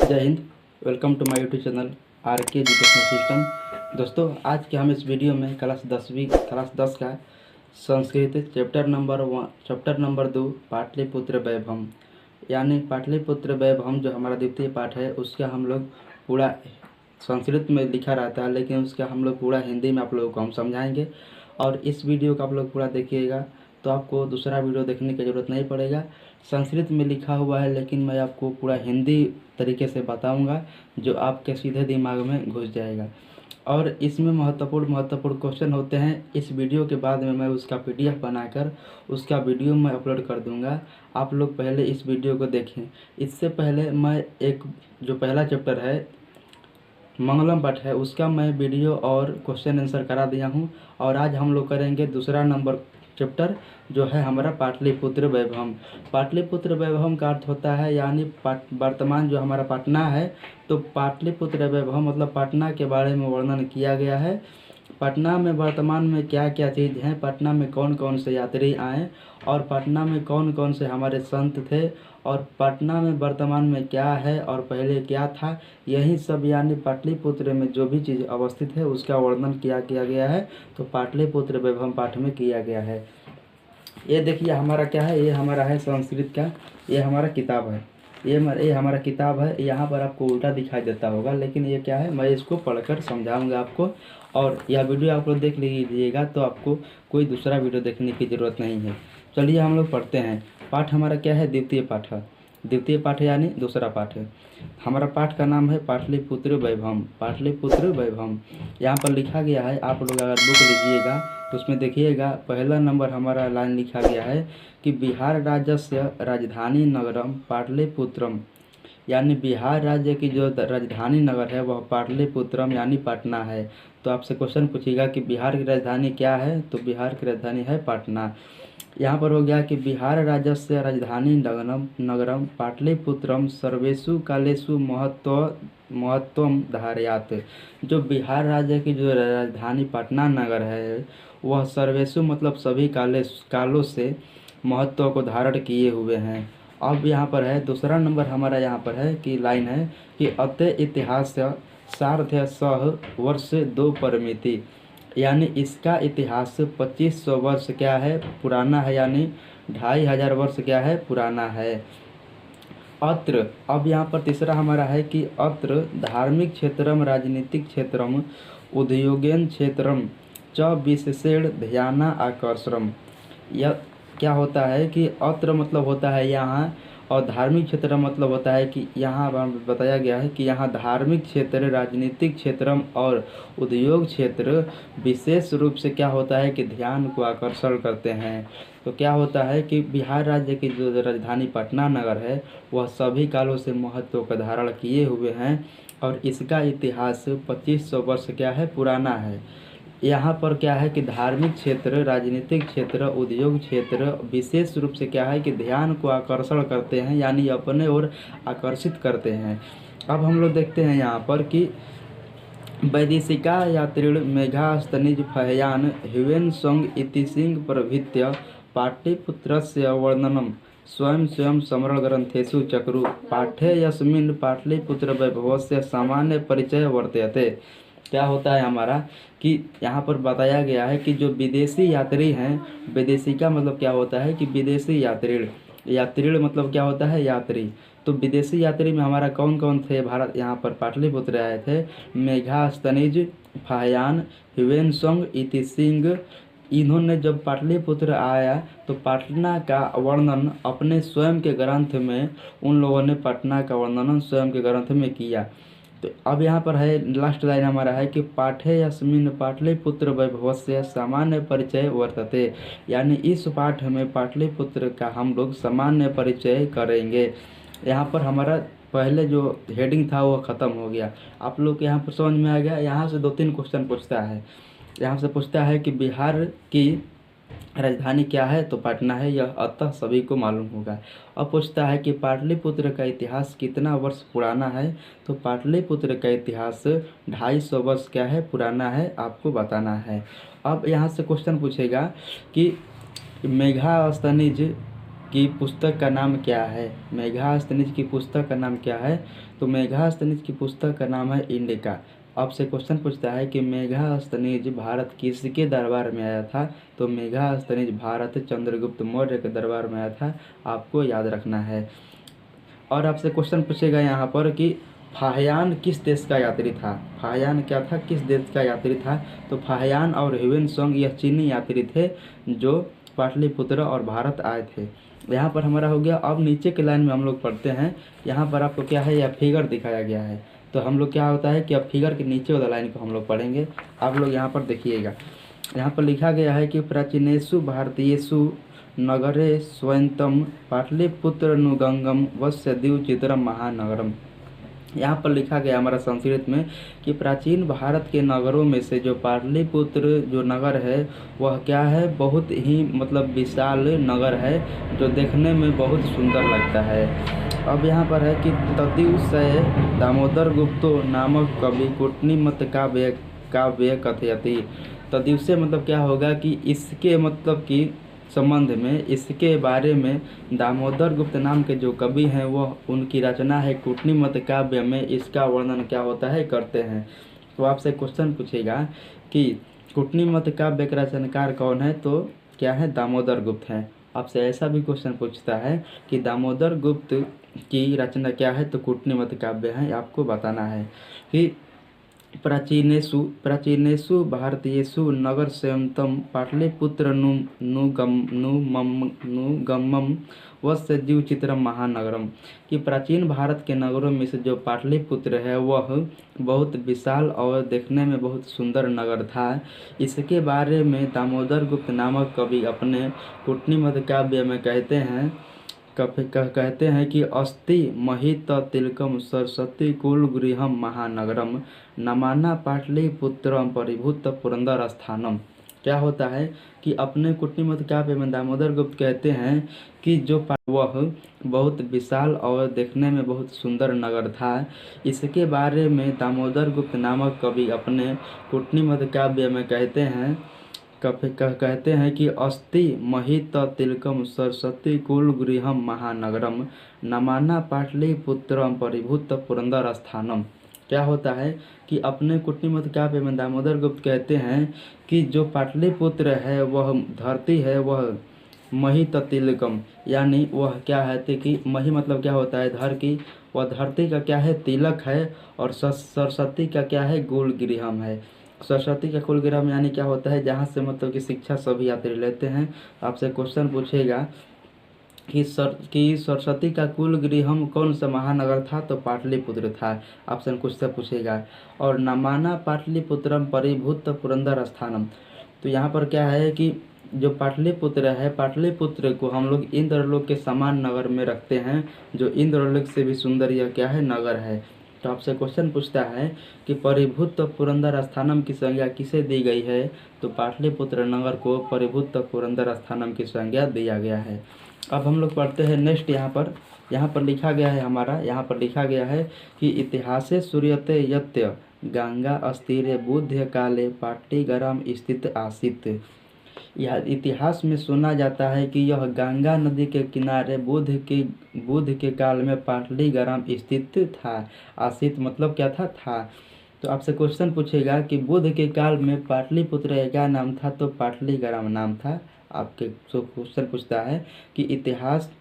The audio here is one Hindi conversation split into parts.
जय हिंद। Welcome to my YouTube channel R K educational system. दोस्तों, आज के हम इस वीडियो में क्लास 10 का संस्कृत चैप्टर नंबर 2 पाटलिपुत्र वैभव यानी पाटलिपुत्र वैभव जो हमारा द्वितीय पाठ है उसका हम लोग पूरा संस्कृत में लिखा रहता है, लेकिन उसका हम लोग पूरा हिंदी में आप लोगों को हम समझाएंगे। और इस वीडियो का आप लोग पूरा देखिएगा तो आपको दूसरा वीडियो देखने की ज़रूरत नहीं पड़ेगा। संस्कृत में लिखा हुआ है लेकिन मैं आपको पूरा हिंदी तरीके से बताऊंगा जो आपके सीधे दिमाग में घुस जाएगा। और इसमें महत्वपूर्ण क्वेश्चन होते हैं। इस वीडियो के बाद में मैं उसका PDF बनाकर उसका वीडियो मैं अपलोड कर दूंगा। आप लोग पहले इस वीडियो को देखें। इससे पहले मैं एक जो पहला चैप्टर है मंगलम पाठ है उसका मैं वीडियो और क्वेश्चन आंसर करा दिया हूँ। और आज हम लोग करेंगे दूसरा नंबर चैप्टर जो है हमारा पाटलिपुत्र वैभव। पाटलिपुत्र वैभव का अर्थ होता है यानी वर्तमान जो हमारा पटना है, तो पाटलिपुत्र वैभव मतलब पटना के बारे में वर्णन किया गया है। पटना में वर्तमान में क्या क्या चीज़ हैं, पटना में कौन कौन से यात्री आए और पटना में कौन कौन से हमारे संत थे और पटना में वर्तमान में क्या है और पहले क्या था, यही सब यानी पाटलिपुत्र में जो भी चीज़ अवस्थित है उसका वर्णन किया गया है। तो पाटलिपुत्र वैभव पाठ में किया गया है। ये देखिए हमारा क्या है, ये हमारा है संस्कृत का, ये हमारा किताब है। ये हमारा किताब है। यहाँ पर आपको उल्टा दिखाई देता होगा लेकिन ये क्या है, मैं इसको पढ़कर समझाऊंगा आपको। और यह वीडियो आप लोग देख लीजिएगा तो आपको कोई दूसरा वीडियो देखने की ज़रूरत नहीं है। चलिए हम लोग पढ़ते हैं। पाठ हमारा क्या है, द्वितीय पाठ है। द्वितीय पाठ यानी दूसरा पाठ है। हमारा पाठ का नाम है पाटलिपुत्र वैभव। पाटलिपुत्र वैभव यहाँ पर लिखा गया है। आप लोग अगर बुक लीजिएगा तो उसमें देखिएगा पहला नंबर हमारा लाइन लिखा गया है कि बिहार राज्यस्य राजधानी नगरम पाटलिपुत्रम, यानी बिहार राज्य की जो राजधानी नगर है वह पाटलिपुत्रम यानी पटना है। तो आपसे क्वेश्चन पूछेगा कि बिहार की राजधानी क्या है, तो बिहार की राजधानी है पटना। यहाँ पर हो गया कि बिहार राज्यस्य राजधानी नगरम पाटलिपुत्रम सर्वेषु कालेषु महत्वम धारयात। जो बिहार राज्य की जो राजधानी पटना नगर है वह सर्वेषु मतलब सभी कालों से महत्व को धारण किए हुए हैं। अब यहाँ पर है दूसरा नंबर हमारा यहाँ पर है कि लाइन है कि अतः इतिहास सार्ध सह वर्ष 2 परिमिति, यानी इसका इतिहास 2500 वर्ष क्या है, पुराना है, यानी 2500 वर्ष क्या है, पुराना है। अत्र अब यहाँ पर तीसरा हमारा है कि अत्र धार्मिक क्षेत्रम राजनीतिक क्षेत्रम उद्योगेन क्षेत्रम च विशेषण ध्यान आकर्षण। यह क्या होता है कि अत्र मतलब होता है यहाँ और धार्मिक क्षेत्र मतलब होता है कि यहाँ बताया गया है कि यहाँ धार्मिक क्षेत्र राजनीतिक क्षेत्र और उद्योग क्षेत्र विशेष रूप से क्या होता है कि ध्यान को आकर्षण करते हैं। तो क्या होता है कि बिहार राज्य की जो राजधानी पटना नगर है वह सभी कालों से महत्व का धारण किए हुए हैं और इसका इतिहास 2500 वर्ष क्या है, पुराना है। यहाँ पर क्या है कि धार्मिक क्षेत्र राजनीतिक क्षेत्र उद्योग क्षेत्र विशेष रूप से क्या है कि ध्यान को आकर्षण करते हैं यानी अपने ओर आकर्षित करते हैं। अब हम लोग देखते हैं यहाँ पर कि वैदेशिका यात्रीण मेघास्तनिज फहयान हिवेन संग इति सिंह प्रभृत्य पाटलिपुत्रस्य वर्णनम स्वयं समरण ग्रंथेषु चक्रु पाठे यस्मिन् पाटलिपुत्र वैभवस्य सामान्य परिचय वर्तते। क्या होता है हमारा कि यहाँ पर बताया गया है कि जो विदेशी यात्री हैं, विदेशी का मतलब क्या होता है कि विदेशी यात्रीण मतलब क्या होता है, यात्री। तो विदेशी यात्री में हमारा कौन कौन थे, भारत यहाँ पर पाटलिपुत्र आए थे। मेघास्तनिज फाहयान हिवेनसोंग इति सिंह, इन्होंने जब पाटलिपुत्र आया तो पटना का वर्णन अपने स्वयं के ग्रंथ में उन लोगों ने पटना का वर्णन स्वयं के ग्रंथ में किया। तो अब यहाँ पर है लास्ट लाइन हमारा है कि पाठे यस्मिन् पाटलिपुत्र वैभवस्य सामान्य परिचय वर्तते, यानी इस पाठ में पाटलिपुत्र का हम लोग सामान्य परिचय करेंगे। यहाँ पर हमारा पहले जो हेडिंग था वो ख़त्म हो गया। आप लोग के यहाँ पर समझ में आ गया। यहाँ से 2-3 क्वेश्चन पूछता है। यहाँ से पूछता है कि बिहार की राजधानी क्या है, तो पटना है, यह अतः सभी को मालूम होगा। अब पूछता है कि पाटलिपुत्र का इतिहास कितना वर्ष पुराना है, तो पाटलिपुत्र का इतिहास 250 वर्ष क्या है, पुराना है, आपको बताना है। अब यहाँ से क्वेश्चन पूछेगा कि मेघास्तनिज की पुस्तक का नाम क्या है? मेगास्थनीज की पुस्तक का नाम क्या है? तो मेगास्थनीज की पुस्तक का नाम है इंडिका। आपसे क्वेश्चन पूछता है कि मेगास्थनीज भारत किसके दरबार में आया था? तो मेगास्थनीज भारत चंद्रगुप्त मौर्य के दरबार में आया था, आपको याद रखना है। और आपसे क्वेश्चन पूछेगा यहाँ पर कि फाहियान किस देश का यात्री था? फाहियान क्या था, किस देश का यात्री था? तो फाहियान और ह्यूएनसांग यह चीनी यात्री थे जो पाटलिपुत्र और भारत आए थे। यहाँ पर हमारा हो गया। अब नीचे के लाइन में हम लोग पढ़ते हैं। यहाँ पर आपको क्या है, यह फिगर दिखाया गया है। तो हम लोग क्या होता है कि अब फिगर के नीचे वाला लाइन को हम लोग पढ़ेंगे। आप लोग यहाँ पर देखिएगा, यहाँ पर लिखा गया है कि प्राचीनेषु भारतीयेषु नगरे स्वयंतम पाटलिपुत्र नुगंगम वस्य द्विचित्रम महानगरम। यहाँ पर लिखा गया हमारा संस्कृत में कि प्राचीन भारत के नगरों में से जो पाटलिपुत्र जो नगर है वह क्या है, बहुत ही मतलब विशाल नगर है जो देखने में बहुत सुंदर लगता है। अब यहाँ पर है कि तदिवसय दामोदर गुप्तो नामक कवि कूटनीमत काव्य कथयति। तदिवसय मतलब क्या होगा कि इसके मतलब कि संबंध में, इसके बारे में दामोदर गुप्त नाम के जो कवि हैं वह उनकी रचना है कूटनीमत काव्य में इसका वर्णन क्या होता है, करते हैं। तो आपसे क्वेश्चन पूछेगा कि कूटनीमत काव्य का रचनाकार कौन है? तो क्या है, दामोदर गुप्त हैं। आपसे ऐसा भी क्वेश्चन पूछता है कि दामोदर गुप्त की रचना क्या है? तो कूटनीमत काव्य है, आपको बताना है। कि प्राचीनेषु भारतीयेषु नगर स्वयंतम पाटलिपुत्र नुगमम वस्य द्विचित्रम महानगरम। कि प्राचीन भारत के नगरों में से जो पाटलिपुत्र है वह बहुत विशाल और देखने में बहुत सुंदर नगर था। इसके बारे में दामोदर गुप्त नामक कवि अपने कूटनीमत काव्य में कहते हैं कि अस्ति महित तिलकम सरस्वती कुल गृहम महानगरम नमाना पाटलिपुत्रम परिभूत पुरंदर स्थानम। क्या होता है कि अपने कूटनीमत काव्य में दामोदर गुप्त कहते हैं कि जो वह बहुत विशाल और देखने में बहुत सुंदर नगर था। इसके बारे में दामोदर गुप्त नामक कवि अपने कूटनीमत काव्य में कहते हैं कि अस्ति महित तिलकम सरस्वती कुल गृहम महानगरम नमाना पाटलिपुत्रम परिभूत पुरंदर स्थानम। क्या होता है कि अपने कूटनीमत काव्य में दामोदर गुप्त कहते हैं कि जो पाटलिपुत्र है वह धरती है, वह महित तिलकम, यानी वह क्या है कि मही मतलब क्या होता है, धर की, वह धरती का क्या है, तिलक है। और सरस्वती का क्या है, कुल गृहम है। सरस्वती का कुल गृहम यानी क्या होता है, जहाँ से मतलब कि शिक्षा सभी यात्री लेते हैं। आपसे क्वेश्चन पूछेगा कि सरस्वती का कुल गृहम कौन सा महानगर था? तो पाटलिपुत्र था। आपसे क्वेश्चन पूछेगा। और नमाना पाटलिपुत्रम परिभूत पुरंदर स्थानम। तो यहाँ पर क्या है कि जो पाटलिपुत्र है, पाटलिपुत्र को हम लोग इंद्रलोक के समान नगर में रखते हैं, जो इंद्रलोक से भी सुंदर यह क्या है, नगर है। तो आपसे क्वेश्चन पूछता है कि परिभूत पुरंदर स्थानम की संज्ञा किसे दी गई है? तो पाटलिपुत्र नगर को परिभूत पुरंदर स्थानम की संज्ञा दिया गया है। अब हम लोग पढ़ते हैं नेक्स्ट। यहाँ पर लिखा गया है हमारा, यहाँ पर लिखा गया है कि इतिहासे सूर्यते यत्य गंगा अस्थिरे बुद्ध काले पाटलिगरम स्थित आसीत। यह इतिहास में सुना जाता है कि यह गंगा नदी के किनारे बुद्ध के काल में पाटलिगरम स्थित था। आसित मतलब क्या था। तो आपसे क्वेश्चन पूछेगा कि बुद्ध के काल में पाटलिपुत्र का क्या नाम था? तो पाटलिगरम नाम था। आपके क्वेश्चन पूछता है कि इतिहास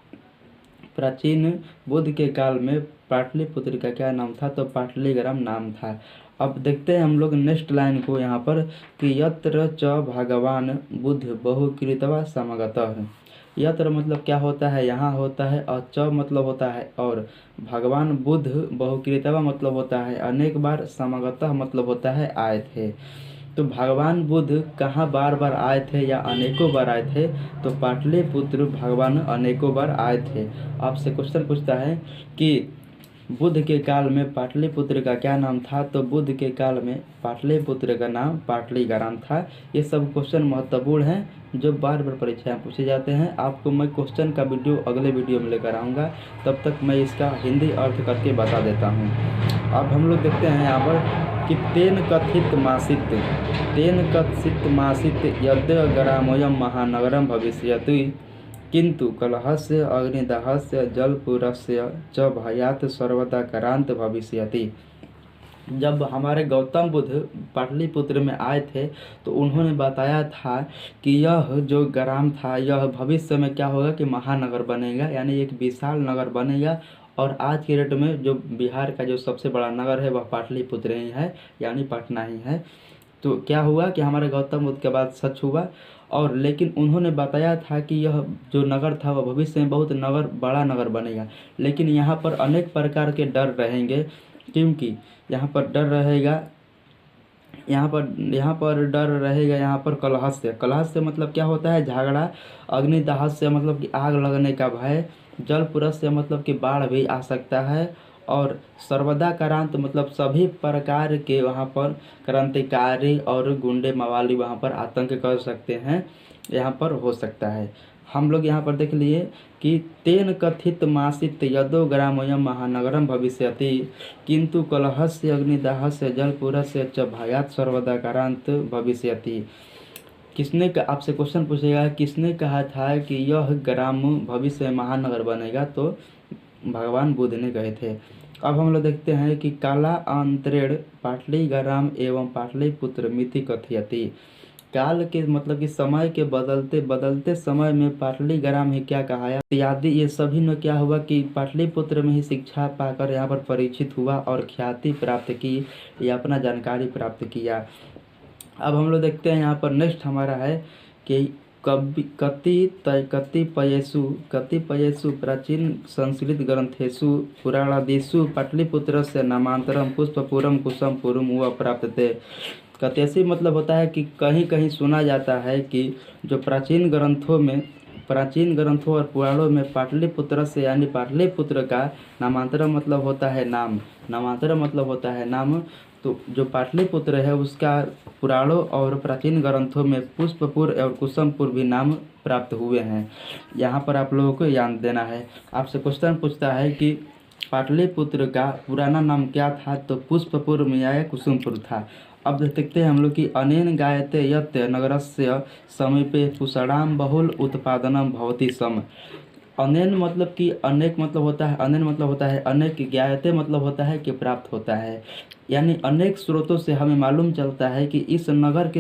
प्राचीन बुद्ध के काल में पाटलिपुत्र का क्या नाम था? तो पाटलिगरम नाम था। अब देखते हैं हम लोग नेक्स्ट लाइन को यहाँ पर कि यत्र च भगवान बुद्ध बहुकृतवा समगतः। यत्र मतलब क्या होता है, यहाँ होता है, और च मतलब होता है और, भगवान बुद्ध बहुकृतवा मतलब होता है अनेक बार, समगतः मतलब होता है आए थे। तो भगवान बुद्ध कहाँ बार बार आए थे या अनेकों बार आए थे? तो पाटलिपुत्र भगवान अनेकों बार आए थे। आपसे क्वेश्चन पूछता है कि बुद्ध के काल में पाटलिपुत्र का क्या नाम था? तो बुद्ध के काल में पाटलिपुत्र का नाम पाटलिगरम था। ये सब क्वेश्चन महत्वपूर्ण हैं जो बार बार परीक्षा में पूछे जाते हैं। आपको मैं क्वेश्चन का वीडियो अगले वीडियो में लेकर आऊँगा, तब तक मैं इसका हिंदी अर्थ करके बता देता हूँ। अब हम लोग देखते हैं यहाँ पर कि तेन कथित मासित यद्य ग्रामोयम महानगरम भविष्यति। किंतु कलहस्य अग्निदाहस्य जलपुरस्य च भयात सर्वदा करांत भविष्यति। जब हमारे गौतम बुद्ध पाटलिपुत्र में आए थे तो उन्होंने बताया था कि यह जो ग्राम था यह भविष्य में क्या होगा कि महानगर बनेगा, यानी एक विशाल नगर बनेगा। और आज के डेट में जो बिहार का जो सबसे बड़ा नगर है वह पाटलिपुत्र ही है, यानी पटना ही है। तो क्या हुआ कि हमारे गौतम बुद्ध के बाद सच हुआ। और लेकिन उन्होंने बताया था कि यह जो नगर था वह भविष्य में बहुत बड़ा नगर बनेगा, लेकिन यहाँ पर अनेक प्रकार के डर रहेंगे, क्योंकि यहाँ पर डर रहेगा, यहाँ पर डर रहेगा, यहाँ पर कलह से मतलब क्या होता है, झगड़ा। अग्निदाह से मतलब कि आग लगने का भय। जलपुरस से मतलब कि बाढ़ भी आ सकता है। और सर्वदा करांत मतलब सभी प्रकार के वहाँ पर क्रांतिकारी और गुंडे मवाली वहाँ पर आतंक कर सकते हैं, यहाँ पर हो सकता है। हम लोग यहाँ पर देख लिए कि तेन कथित मासित यदो ग्रामोयम महानगरम भविष्यति किंतु कलहस्य अग्निदाहस्य जलपुरस्य च भयात सर्वदा करांत भविष्यति। किसने आपसे क्वेश्चन पूछेगा किसने कहा था कि यह ग्राम भविष्य में महानगर बनेगा, तो भगवान बुद्ध ने कहे थे। अब हम लोग देखते हैं कि काला अंतरेण पाटली ग्राम एवं पाटलिपुत्र मिति कथयति। काल के मतलब कि समय के बदलते बदलते समय में पाटली ग्राम ही क्या कहाया इत्यादि, ये सभी ने क्या हुआ कि पाटलिपुत्र में ही शिक्षा पाकर यहाँ पर परिचित हुआ और ख्याति प्राप्त की या अपना जानकारी प्राप्त किया। अब हम लोग देखते हैं यहाँ पर नेक्स्ट हमारा है कि कतिपयेषु प्राचीन संस्कृत ग्रंथेषु पुराणादिषु पाटलिपुत्रस्य नामांतरम पुष्पपुरम कुसुमपुरम व प्राप्तते। कतेसी मतलब होता है कि कहीं कहीं सुना जाता है कि जो प्राचीन ग्रंथों और पुराणों में पाटलिपुत्र से यानी पाटलिपुत्र का नामांतरण मतलब होता है नाम। तो जो पाटलिपुत्र है उसका पुराणों और प्राचीन ग्रंथों में पुष्पपुर और कुसुमपुर भी नाम प्राप्त हुए हैं। यहाँ पर आप लोगों को याद देना है। आपसे क्वेश्चन पूछता है कि पाटलिपुत्र का पुराना नाम क्या था, तो पुष्पपुर में या कुसुमपुर था। अब देखते हैं हम लोग कि अनेन गायते यत् नगरस्य समीपे कुषाणाम बहुल उत्पादनम भवति सम। अनेन मतलब कि अनेक मतलब होता है, अनेन मतलब होता है अनेक, ज्ञायते मतलब होता है कि प्राप्त होता है, यानी अनेक स्रोतों से हमें मालूम चलता है कि इस नगर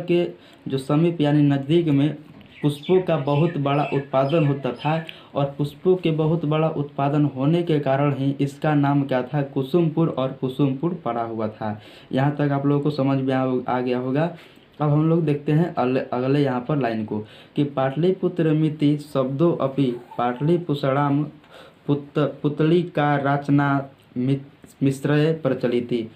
के जो समीप यानी नज़दीक में पुष्पों का बहुत बड़ा उत्पादन होता था। और पुष्पों के बहुत बड़ा उत्पादन होने के कारण ही इसका नाम क्या था, कुसुमपुर और कुसुमपुर पड़ा हुआ था। यहाँ तक आप लोगों को समझ में आ गया होगा। अब हम लोग देखते हैं अगले यहाँ पर लाइन को कि पाटलिपुत्र मिति शब्दों अपि पाटलिपुषणाम पुतली का रचना मिश्रय प्रचलिति।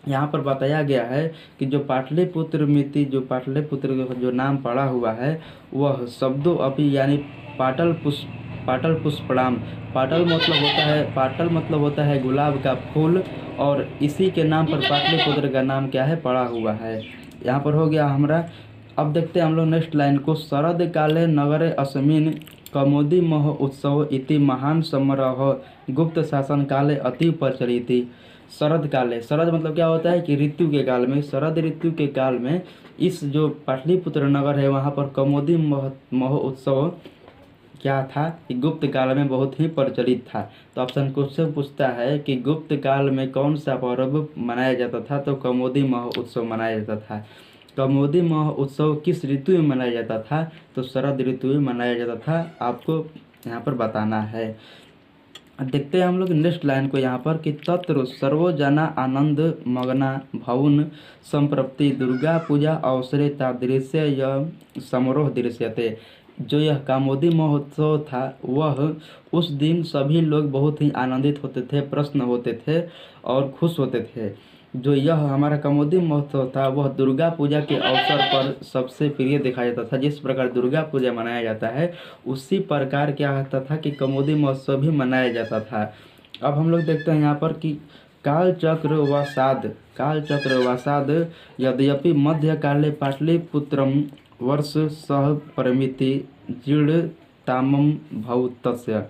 यहाँ पर बताया गया है कि जो पाटलिपुत्र मिति जो पाटलिपुत्र जो नाम पड़ा हुआ है वह शब्दों अपि यानी पाटल पुष्पणाम। पाटल मतलब होता है गुलाब का फूल, और इसी के नाम पर पाटलिपुत्र का नाम क्या है पड़ा हुआ है। यहाँ पर हो गया हमारा। अब देखते हैं हम लोग नेक्स्ट लाइन को। शरद काले नगरे अस्मिन् कमोदी मह उत्सव इति महान समारोह गुप्त शासन काले अति प्रचलिति। शरद मतलब क्या होता है कि ऋतु के काल में, शरद ऋतु के काल में इस जो पाटलिपुत्र नगर है वहाँ पर कमोदी मह उत्सव क्या था कि गुप्त काल में बहुत ही प्रचलित था। तो ऑप्शन क्वेश्चन पूछता है कि गुप्त काल में कौन सा पर्व मनाया जाता था, तो कमोदी मह उत्सव मनाया जाता था। कमोदी मह उत्सव किस ऋतु में मनाया जाता था, तो शरद ऋतु में मनाया जाता था। आपको यहाँ पर बताना है। देखते हैं हम लोग नेक्स्ट लाइन को यहाँ पर कि तत्र सर्वजना आनंद मग्ना भवन संप्रप्ति दुर्गा पूजा अवसरे तादृश्य यह समारोह दृश्यते। जो यह कामोदी महोत्सव था वह उस दिन सभी लोग बहुत ही आनंदित होते थे, प्रसन्न होते थे और खुश होते थे। जो यह हमारा कामोदी महोत्सव था वह दुर्गा पूजा के अवसर पर सबसे प्रिय दिखाया जाता था। जिस प्रकार दुर्गा पूजा मनाया जाता है उसी प्रकार क्या होता था कि कामोदी महोत्सव भी मनाया जाता था। अब हम लोग देखते हैं यहाँ पर कि कालचक्रवासाद यद्यपि मध्यकाले पाटलिपुत्रम वर्ष सह परिमिति जीर्णतामं भवतस्य।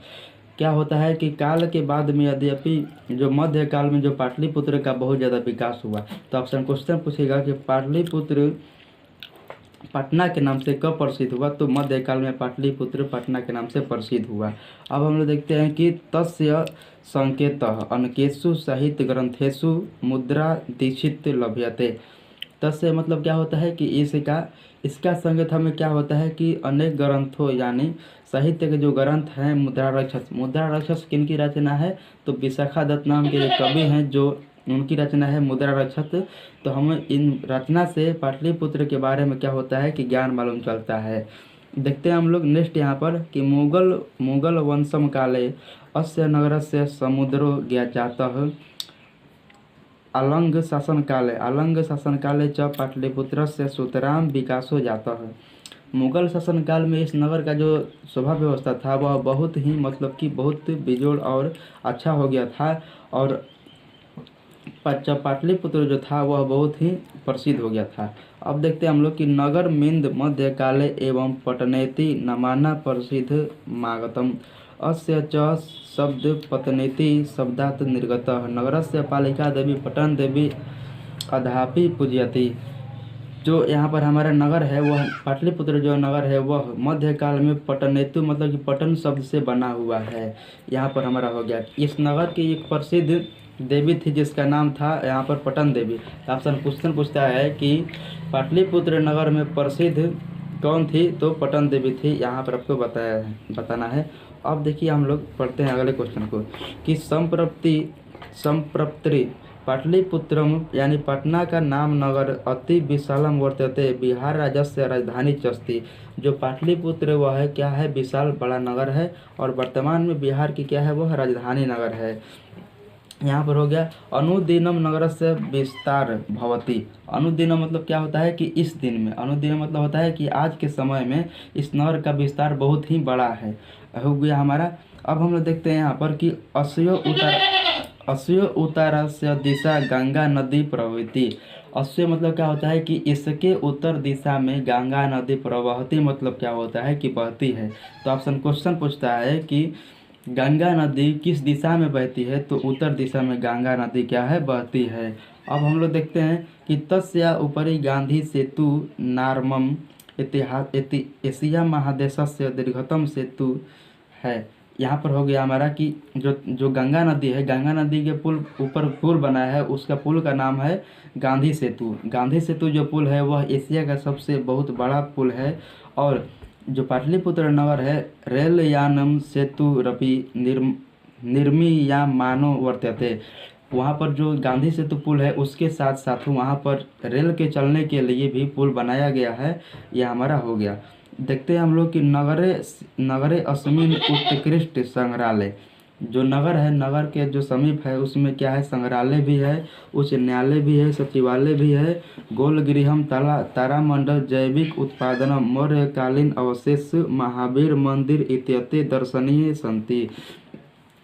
क्या होता है कि काल के बाद में यद्यपि जो मध्य काल में जो पाटलिपुत्र का बहुत ज़्यादा विकास हुआ। तो ऑप्शन क्वेश्चन पूछेगा कि पटना के नाम से कब प्रसिद्ध हुआ, तो मध्यकाल में पाटलिपुत्र पटना के नाम से प्रसिद्ध हुआ। अब हम लोग देखते हैं कि तस्य संकेतः अनेकेषु साहित्य ग्रंथेषु मुद्रा दीक्षित लभ्यते। तस्य मतलब क्या होता है कि इसका संकेत हमें क्या होता है कि अनेक ग्रंथों यानी साहित्य के जो ग्रंथ हैं मुद्रा राक्षस किनकी रचना है, तो विशाखा दत्त नाम के एक कवि हैं जो उनकी रचना है मुद्रा राक्षस। तो हमें इन रचना से पाटलिपुत्र के बारे में क्या होता है कि ज्ञान मालूम चलता है। देखते हैं हम लोग नेक्स्ट यहाँ पर कि मुगल वंशम काले अस्य नगरस्य समुद्रो ज्ञातः अलंग शासन काले च पाटलिपुत्रस्य सुतराम विकासो जातः। मुगल शासन काल में इस नगर का जो स्वभाव व्यवस्था था वह बहुत ही मतलब कि बहुत बेजोड़ और अच्छा हो गया था, और पाटलिपुत्र जो था वह बहुत ही प्रसिद्ध हो गया था। अब देखते हैं हम लोग कि नगर मिंद मध्यकाले एवं पटनेति नामाना प्रसिद्ध मागतम अस्य च शब्द पतनेति शब्दात् निर्गतः नगरस्य पालिका देवी पटन देवी अधापि पूज्यति। जो यहाँ पर हमारा नगर है वह पाटलिपुत्र जो नगर है वह मध्यकाल में पटनेतु मतलब कि पटन शब्द से बना हुआ है, यहाँ पर हमारा हो गया। इस नगर की एक प्रसिद्ध देवी थी जिसका नाम था यहाँ पर पटन देवी। आपसे क्वेश्चन पूछता है कि पाटलिपुत्र नगर में प्रसिद्ध कौन थी, तो पटन देवी थी, यहाँ पर आपको बताना है। अब देखिए हम लोग पढ़ते हैं अगले क्वेश्चन को कि संप्रप्ति पाटलिपुत्रम यानी पटना का नाम नगर अति विशालम वर्तते बिहार राज्य राजधानी चस्ती। जो पाटलिपुत्र वह है क्या है, विशाल बड़ा नगर है, और वर्तमान में बिहार की क्या है वह राजधानी नगर है। यहाँ पर हो गया अनुदिनम नगर से विस्तार भवती। अनुदिनम मतलब क्या होता है कि इस दिन में, अनुदिनम मतलब होता है कि आज के समय में इस नगर का विस्तार बहुत ही बड़ा है, हो गया हमारा। अब हम लोग देखते हैं यहाँ पर कि अस्यो उत्तरस्य दिशा गंगा नदी प्रवहती। अस्यो मतलब क्या होता है कि इसके उत्तर दिशा में गंगा नदी प्रवहती मतलब क्या होता है कि बहती है। तो ऑप्शन क्वेश्चन पूछता है कि गंगा नदी किस दिशा में बहती है, तो उत्तर दिशा में गंगा नदी क्या है बहती है। अब हम लोग देखते हैं कि तस्या उपरि गांधी सेतु नार्मम एशिया महादेशस्य दीर्घतम सेतु है। यहाँ पर हो गया हमारा कि जो गंगा नदी है, गंगा नदी के पुल ऊपर पुल बना है, उसका पुल का नाम है गांधी सेतु। गांधी सेतु जो पुल है वह एशिया का सबसे बहुत बड़ा पुल है। और जो पाटलिपुत्र नगर है रेल यानम सेतु रपि निर्मीयमानो वर्तते। वहाँ पर जो गांधी सेतु पुल है उसके साथ साथ वहाँ पर रेल के चलने के लिए भी पुल बनाया गया है, यह हमारा हो गया। देखते हैं हम लोग कि नगरे अस्मिन उत्कृष्ट संग्रहालय। जो नगर है, नगर के जो समीप है उसमें क्या है, संग्रहालय भी है, उच्च न्यायालय भी है, सचिवालय भी है, गोलगृहम तारामंडल जैविक उत्पादनम मौर्यकालीन अवशेष महावीर मंदिर इत्यादि दर्शनीय संति।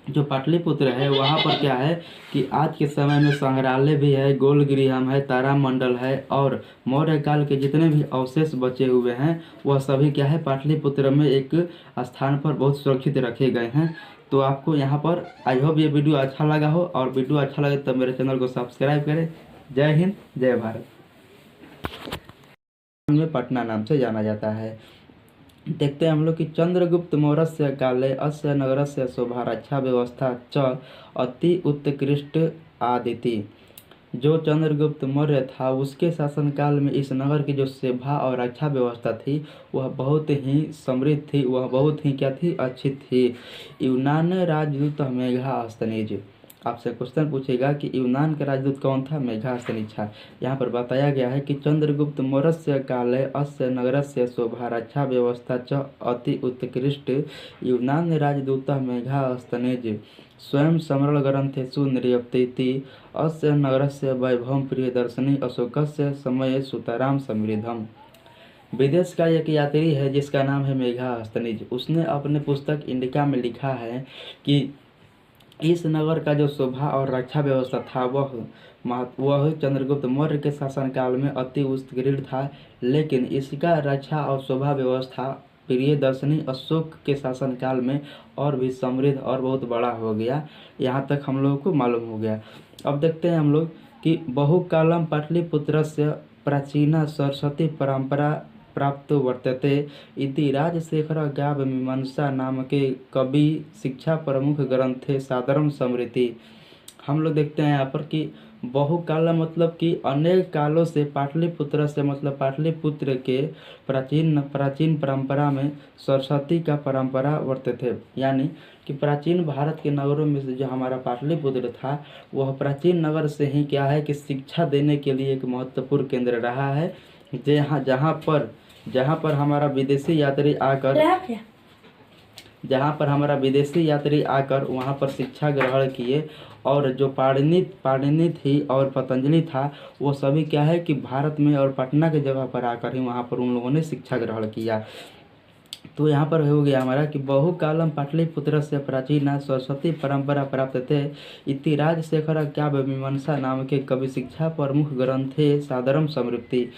जो पाटलिपुत्र है वहाँ पर क्या है कि आज के समय में संग्रहालय भी है, गोलगृहम है, तारामंडल है, और मौर्य काल के जितने भी अवशेष बचे हुए हैं वह सभी क्या है पाटलिपुत्र में एक स्थान पर बहुत सुरक्षित रखे गए हैं। तो आपको यहाँ पर आई होप ये वीडियो अच्छा लगा हो, और वीडियो अच्छा लगे तो मेरे चैनल को सब्सक्राइब करें। जय हिंद जय भारत। में पटना नाम से जाना जाता है। देखते हैं हम लोग कि चंद्रगुप्त मौर्य काले अस्य नगरस्य शोभा रक्षा व्यवस्था च अति उत्कृष्ट आदिति। जो चंद्रगुप्त मौर्य था उसके शासनकाल में इस नगर की जो सेवा और रक्षा व्यवस्था थी वह बहुत ही समृद्ध थी, वह बहुत ही क्या थी, अच्छी थी। यूनान राजदूत मेघास्तनीज। आपसे क्वेश्चन पूछेगा कि यूनान का राजदूत कौन था, मेघास्तनीज। यहाँ पर बताया गया है कि चंद्रगुप्त मौर्य काले अस्य नगरस्य शोभा रक्षा व्यवस्था च अति उत्कृष्ट यूनान राजदूत मेघास्तनीज स्वयं समरल ग्रंथेषु निर्यप्यति अस्य नगरस्य वैभवं प्रियदर्शनी अशोकस्य समय सुतराम समृद्धम। विदेश का एक यात्री है जिसका नाम है मेघास्तनीज। उसने अपने पुस्तक इंडिका में लिखा है कि इस नगर का जो शोभा और रक्षा व्यवस्था था वह चंद्रगुप्त मौर्य के शासनकाल में अति उत्कृष्ट था, लेकिन इसका रक्षा और शोभा व्यवस्था प्रियदर्शनी अशोक के शासनकाल में और भी समृद्ध और बहुत बड़ा हो गया। यहाँ तक हम लोगों को मालूम हो गया। अब देखते हैं हम लोग कि बहुकालम पाटलिपुत्रस्य प्राचीना सरस्वती परंपरा प्राप्त वर्तते इति राजशेखरज्ञानमीमांसा नामके कवि शिक्षा प्रमुख ग्रंथे सादरम स्मृति। हम लोग देखते हैं यहाँ पर कि बहुकाल मतलब कि अनेक कालों से पाटलिपुत्र से मतलब पाटलिपुत्र के प्राचीन प्राचीन परंपरा में सरस्वती का परंपरा वर्ते थे। यानी कि प्राचीन भारत के नगरों में से जो हमारा पाटलिपुत्र था वह प्राचीन नगर से ही क्या है कि शिक्षा देने के लिए एक महत्वपूर्ण केंद्र रहा है। जहाँ पर हमारा विदेशी यात्री आकर वहाँ पर शिक्षा ग्रहण किए और जो पाणिनि थी और पतंजलि था वो सभी क्या है कि भारत में और पटना के जगह पर आकर ही वहाँ पर उन लोगों ने शिक्षा ग्रहण किया। तो यहाँ पर हो गया हमारा कि बहुकालम पाटलिपुत्र से प्राचीन सरस्वती परंपरा प्राप्त थे इति राजशेखरज्ञानमीमांसा नाम के कवि शिक्षा प्रमुख ग्रंथे सादरम स्मृति।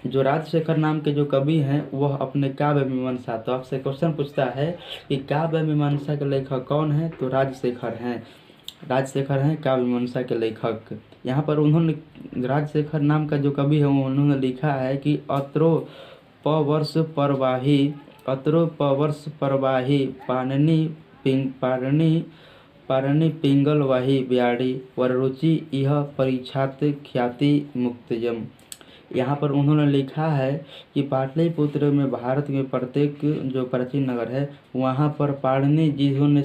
जो राजशेखर नाम के जो कवि हैं वह अपने काव्य मीमांसा, तो आपसे क्वेश्चन पूछता है कि काव्य मीमांसा के लेखक कौन है, तो राजशेखर हैं काव्य मीमांसा के लेखक। यहाँ पर उन्होंने राजशेखर नाम का जो कवि है उन्होंने लिखा है कि अत्रो पवर्ष परवाही पाणिनि पिंगल वाही ब्याड़ी वररुचि यह परीक्षात ख्याति मुक्तजम। यहाँ पर उन्होंने लिखा है कि पाटलिपुत्र में भारत में प्रत्येक जो प्राचीन नगर है वहाँ पर पाणिनि जिन्होंने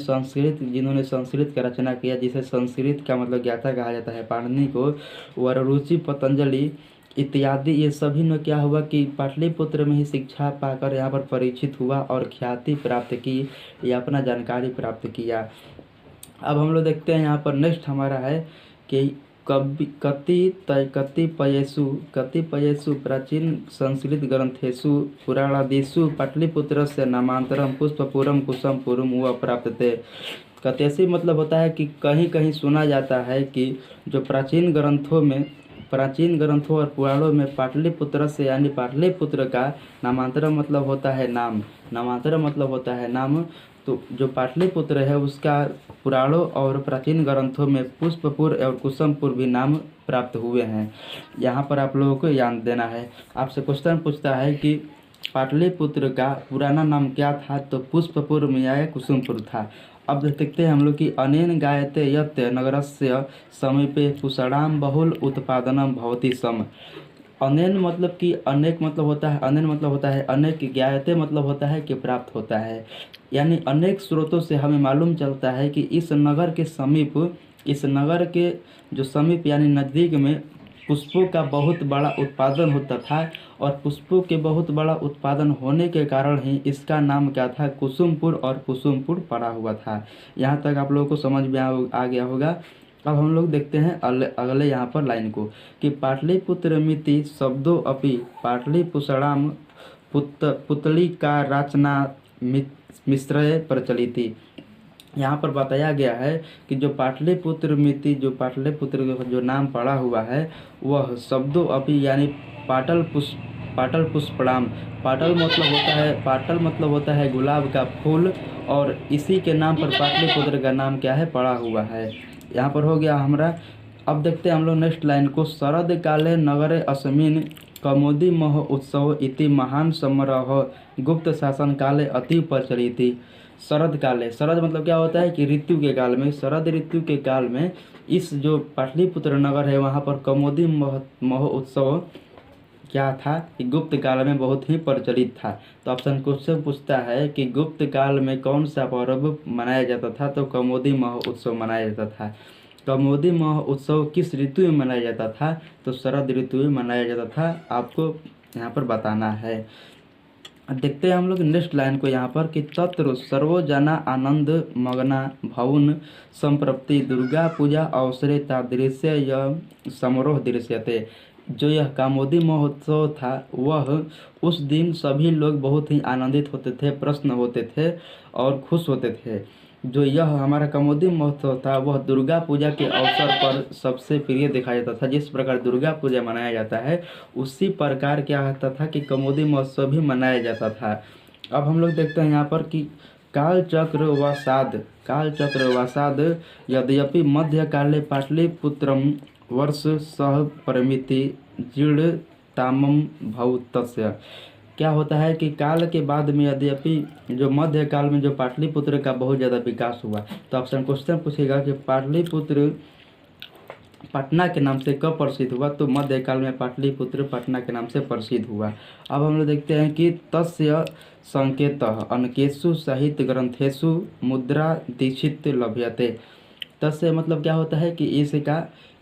संस्कृत का रचना किया, जिसे संस्कृत का मतलब ज्ञाता कहा जाता है पाणिनि को, वररुचि पतंजलि इत्यादि, ये सभी ने क्या हुआ कि पाटलिपुत्र में ही शिक्षा पाकर यहाँ पर परिचित हुआ और ख्याति प्राप्त की या अपना जानकारी प्राप्त किया। अब हम लोग देखते हैं यहाँ पर नेक्स्ट हमारा है कि कतिपयेषु प्राचीन संस्कृत ग्रंथेषु पुराणादिषु पाटलिपुत्रस्य नामांतरम पुष्पपुरम कुसुमपुरम व प्राप्तते। कतेसी मतलब होता है कि कहीं कहीं सुना जाता है कि जो प्राचीन ग्रंथों और पुराणों में पाटलिपुत्र से यानी पाटलिपुत्र का नामांतरम मतलब होता है नाम। तो जो पाटलिपुत्र है उसका पुराणों और प्राचीन ग्रंथों में पुष्पपुर और कुसुमपुर भी नाम प्राप्त हुए हैं। यहाँ पर आप लोगों को याद देना है। आपसे क्वेश्चन पूछता है कि पाटलिपुत्र का पुराना नाम क्या था, तो पुष्पपुर में या कुसुमपुर था। अब देखते हैं हम लोग कि अनेन गायते यत् नगरस्य समीपे कुषाणाम बहुल उत्पादनम भवति सम। अनेन मतलब कि अनेक मतलब होता है अनेक, ज्ञायते मतलब होता है कि प्राप्त होता है। यानी अनेक स्रोतों से हमें मालूम चलता है कि इस नगर के जो समीप यानी नज़दीक में पुष्पों का बहुत बड़ा उत्पादन होता था और पुष्पों के बहुत बड़ा उत्पादन होने के कारण ही इसका नाम क्या था, कुसुमपुर और कुसुमपुर पड़ा हुआ था। यहाँ तक आप लोगों को समझ में आ गया होगा। अब हम लोग देखते हैं अगले यहाँ पर लाइन को कि पाटलिपुत्र मिति शब्दों अपि पाटलिपुषणाम पुतली का रचना मिश्रय प्रचलिति। यहाँ पर बताया गया है कि जो पाटलिपुत्र मिति जो पाटलिपुत्र जो नाम पड़ा हुआ है वह शब्दों अपि यानी पाटल पुष्पणाम, पाटल मतलब होता है गुलाब का फूल, और इसी के नाम पर पाटलिपुत्र का नाम क्या है पड़ा हुआ है। यहाँ पर हो गया हमारा। अब देखते हैं हम लोग नेक्स्ट लाइन को। शरद काले नगरे अस्मिन् कमोदी मह उत्सव इति महान समारोह गुप्त शासन काले अति प्रचलिति। शरद मतलब क्या होता है कि ऋतु के काल में, शरद ऋतु के काल में इस जो पाटलिपुत्र नगर है वहाँ पर कमोदी मह उत्सव क्या था कि गुप्त काल में बहुत ही प्रचलित था। तो ऑप्शन क्वेश्चन पूछता है कि गुप्त काल में कौन सा पर्व मनाया जाता था, तो कमोदी मह उत्सव मनाया जाता था। कमोदी मह उत्सव किस ऋतु में मनाया जाता था, तो शरद ऋतु में मनाया जाता था। आपको यहाँ पर बताना है। देखते हैं हम लोग नेक्स्ट लाइन को यहाँ पर कि तत्र सर्वजना आनंद मग्ना भवन संप्रप्ति दुर्गा पूजा अवसरे तादृश्य यह समारोह दृश्यते। जो यह कामोदी महोत्सव था वह उस दिन सभी लोग बहुत ही आनंदित होते थे, प्रसन्न होते थे और खुश होते थे। जो यह हमारा कामोदी महोत्सव था वह दुर्गा पूजा के अवसर पर सबसे प्रिय दिखाया जाता था। जिस प्रकार दुर्गा पूजा मनाया जाता है उसी प्रकार क्या होता था कि कामोदी महोत्सव भी मनाया जाता था। अब हम लोग देखते हैं यहाँ पर कि कालचक्र वसाद यद्यपि मध्यकाले पाटलिपुत्रम वर्ष सह परिमिति जीर्ण तामम भवतस्य। क्या होता है कि काल के बाद में यद्यपि जो मध्य काल में जो पाटलिपुत्र का बहुत ज़्यादा विकास हुआ, तो आपसे क्वेश्चन पूछेगा कि पाटलिपुत्र पटना के नाम से कब प्रसिद्ध हुआ, तो मध्यकाल में पाटलिपुत्र पटना के नाम से प्रसिद्ध हुआ। अब हम लोग देखते हैं कि तस्य संकेतः अनेकेषु साहित्य ग्रंथेषु मुद्रा दीक्षित लभ्यते। तस्य मतलब क्या होता है कि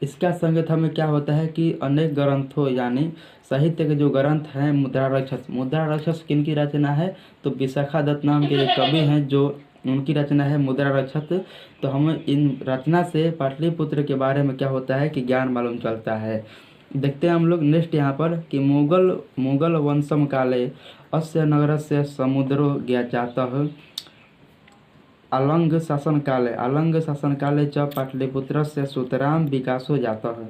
इसका संकेत हमें क्या होता है कि अनेक ग्रंथों यानी साहित्य के जो ग्रंथ हैं मुद्रा राक्षस किनकी रचना है, तो विशाखा दत्त नाम के एक कवि हैं जो उनकी रचना है मुद्रा राक्षस। तो हमें इन रचना से पाटलिपुत्र के बारे में क्या होता है कि ज्ञान मालूम चलता है। देखते हैं हम लोग नेक्स्ट यहाँ पर कि मुगल वंशम काले अस्य नगरस्य समुद्रो ज्ञातः अलंग शासन काले च पाटलिपुत्रस्य सुतरां विकासो जातः।